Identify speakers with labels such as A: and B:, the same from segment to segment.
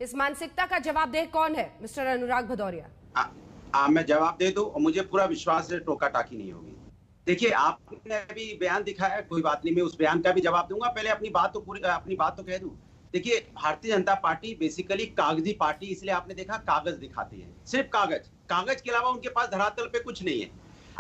A: इस मानसिकता का जवाबदेह कौन है मिस्टर अनुराग भदौरिया?
B: मैं जवाब दे दूं और मुझे पूरा विश्वास है टोका टाकी नहीं होगी। देखिए, आपने अभी बयान दिखाया, कोई बात नहीं, मैं उस बयान का भी जवाब दूंगा। पहले अपनी बात तो कह दूं। देखिए, भारतीय जनता पार्टी बेसिकली कागजी पार्टी, इसलिए आपने देखा कागज दिखाती है, सिर्फ कागज के अलावा उनके पास धरातल पे कुछ नहीं है।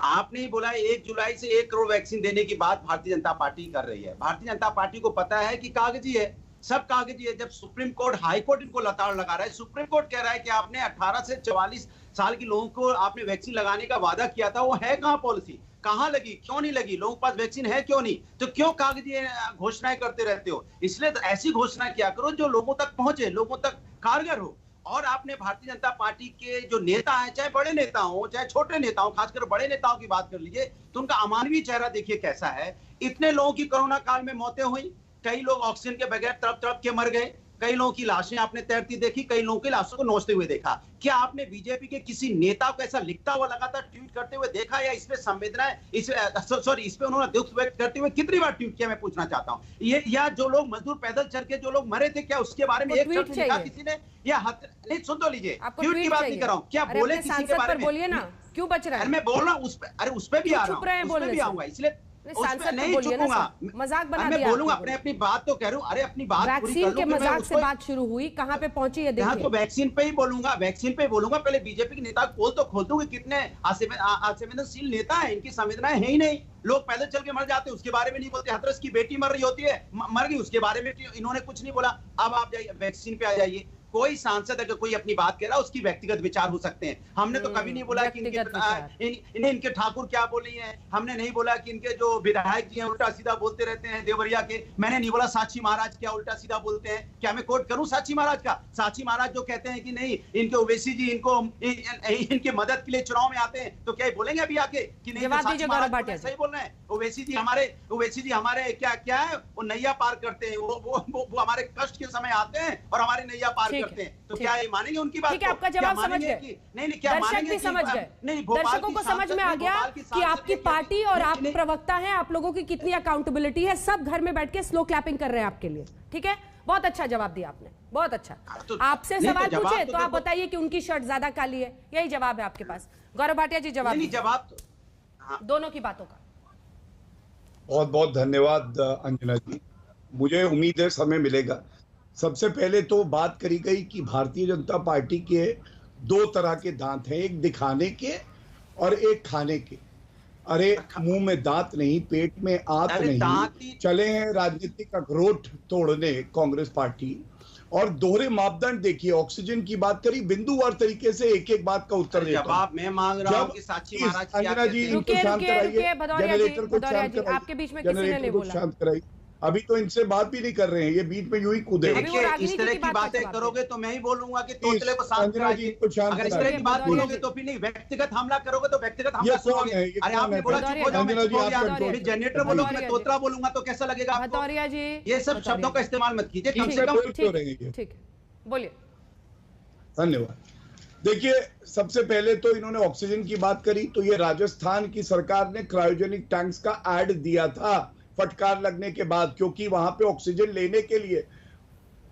B: आपने ही बोला 1 जुलाई से 1 करोड़ वैक्सीन देने की बात भारतीय जनता पार्टी कर रही है। भारतीय जनता पार्टी को पता है कि कागजी है, सब कागजी है। जब सुप्रीम कोर्ट, हाई कोर्ट इनको लताड़ लगा रहा है, सुप्रीम कोर्ट कह रहा है कि आपने 18 से 44 साल के लोगों को आपने वैक्सीन लगाने का वादा किया था, वो है कहां पॉलिसी? कहां लगी, क्यों नहीं लगी? लोगों के पास वैक्सीन है क्यों नहीं? तो क्यों कागजी घोषणाएं करते रहते हो? इसलिए तो ऐसी घोषणा किया करो जो लोगों तक पहुंचे, लोगों तक कारगर हो। और आपने भारतीय जनता पार्टी के जो नेता हैं, चाहे बड़े नेता हो चाहे छोटे नेता हो, खासकर बड़े नेताओं की बात कर लीजिए, तो उनका अमानवीय चेहरा देखिए कैसा है। इतने लोगों की कोरोना काल में मौतें हुई, कई लोग ऑक्सीजन के बगैर तड़प तड़प के मर गए, कई लोगों की लाशें आपने तैरती देखी, कई लोगों की लाशों को नोचते हुए देखा। क्या आपने बीजेपी के किसी नेता को ऐसा लिखता हुआ लगातार ट्वीट करते हुए देखा, या इसमें संवेदनाएं, इस पे उन्होंने दुख व्यक्त करते हुए कितनी बार ट्वीट किया, मैं पूछना चाहता हूं। ये या जो लोग मजदूर पैदल चल के जो लोग मरे थे, क्या उसके बारे में एक शब्द लिखा किसी ने? या नहीं, सुन तो लीजिए, ट्वीट की बात नहीं कर रहा हूं, क्या बोले किसी के बारे में?
A: बोलिए ना, क्यों बच रहा है?
B: मैं बोल रहा हूं उस पे भी आ रहा हूं, उस पे भी आऊंगा, इसलिए नहीं चुकूंगा।
A: मजाक बना
B: मैं बोलूंगा, अपनी बात तो कह रहा हूं। अरे अपनी बात
A: वैक्सीन के मजाक से बात शुरू हुई, कहां पे पहुंची है देखिए।
B: तो वैक्सीन पे ही बोलूंगा, पहले बीजेपी के नेता पोल तो खोल दूंगी, कितने असंवेदनशील नेता है, इनकी संवेदनाएं है ही नहीं। लोग पैदल चल के मर जाते, उसके बारे में नहीं बोलते। हाथरस की बेटी मर रही होती है, मर गई, उसके बारे में इन्होंने कुछ नहीं बोला। अब आप जाइए वैक्सीन पे आ जाइए। कोई सांसद अगर कोई अपनी बात कह रहा है, उसकी व्यक्तिगत विचार हो सकते हैं। हमने तो कभी नहीं बोला कि इनके ठाकुर क्या बोली है, हमने नहीं बोला कि इनके जो विधायक जी हैं उल्टा सीधा बोलते रहते हैं देवरिया के। मैंने नहीं बोला साक्षी महाराज क्या उल्टा सीधा बोलते हैं। क्या मैं कोट करूं साक्षी महाराज का? साक्षी महाराज जो कहते हैं कि नहीं, इनके ओवैसी जी इनके मदद के लिए चुनाव में आते हैं, तो क्या बोलेंगे अभी आके कि नहीं सही बोल रहे हैं? ओवैसी जी हमारे क्या है, वो नैया पार करते हैं, वो हमारे कष्ट के समय आते हैं और हमारे नैया पार करते हैं। तो क्या ये मानेंगे उनकी बात?
A: ठीक है, आपका जवाब समझ गए।
B: नहीं, क्या मानेंगे?
A: भी समझ गए, दर्शकों को समझ में आ गया कि आपकी पार्टी और आप प्रवक्ता हैं, आप लोगों की कितनी अकाउंटेबिलिटी है। सब घर में बैठ के स्लो क्लैपिंग कर रहे हैं आपके लिए। ठीक है, बहुत अच्छा जवाब दिया आपने, बहुत अच्छा। आपसे सवाल पूछे तो आप बताइए कि उनकी शर्ट ज्यादा काली है, यही जवाब है आपके पास। गौरव भाटिया जी जवाब दोनों की बातों का।
C: बहुत बहुत धन्यवाद अंजना जी, मुझे उम्मीद है समय मिलेगा। सबसे पहले तो बात करी गई कि भारतीय जनता पार्टी के 2 तरह के दांत हैं, एक दिखाने के और एक खाने के। अरे मुंह में दांत नहीं, पेट में आंत नहीं, चले हैं राजनीतिक अखरोट तोड़ने कांग्रेस पार्टी। और दोहरे मापदंड देखिए, ऑक्सीजन की बात करी, बिंदुवार तरीके से एक एक बात का उत्तर देता हूं।
B: जवाब मैं मांग रहा हूं कि साक्षी महाराज
C: अंजना जी इनको शांत कराइए, जनरेटर को शांत कराइए,
A: आपके बीच में किसी ने नहीं बोला।
C: शांत कराइए, अभी तो इनसे बात भी नहीं कर रहे हैं, ये बीच में यूं ही कूदे।
B: इस तरह की बातें करोगे तो मैं ही बोलूंगा कि तोतले को शांत कराइए। अगर इस तरह की बात बोलोगे तो फिर नहीं, व्यक्तिगत हमला करोगे तो व्यक्तिगत हमला सुनोगे। अरे आपने बोला चुप हो जाओ, मैं चुप हो गया, जनरेटर बोलोगे, मैं तोतला बोलूंगा तो कैसा लगेगा आपको?
A: भदौरिया जी,
B: ये सब शब्दों का इस्तेमाल मत कीजिए, कम से कम।
A: ठीक, बोलिए।
C: धन्यवाद। देखिए, सबसे पहले तो इन्होंने ऑक्सीजन की बात करी, तो ये राजस्थान की सरकार ने क्रायोजेनिक टैंक्स का ऐड दिया था फटकार लगने के बाद, क्योंकि वहां पे ऑक्सीजन लेने के लिए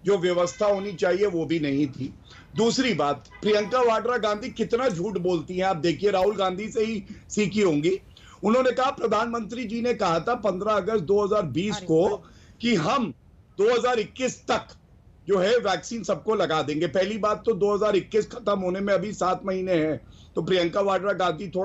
C: जो व्यवस्था होनी चाहिए वो भी नहीं थी। दूसरी बात, प्रियंका वाड्रा गांधी कितना झूठ बोलती हैं आप देखिए, राहुल गांधी से ही सीखी होंगी। उन्होंने कहा, प्रधानमंत्री जी ने कहा था 15 अगस्त 2020 को कि हम 2021 तक जो है वैक्सीन सबको लगा देंगे। पहली बात तो 2021 खत्म होने में अभी 7 महीने हैं, तो प्रियंका वाड्रा गांधी थोड़ा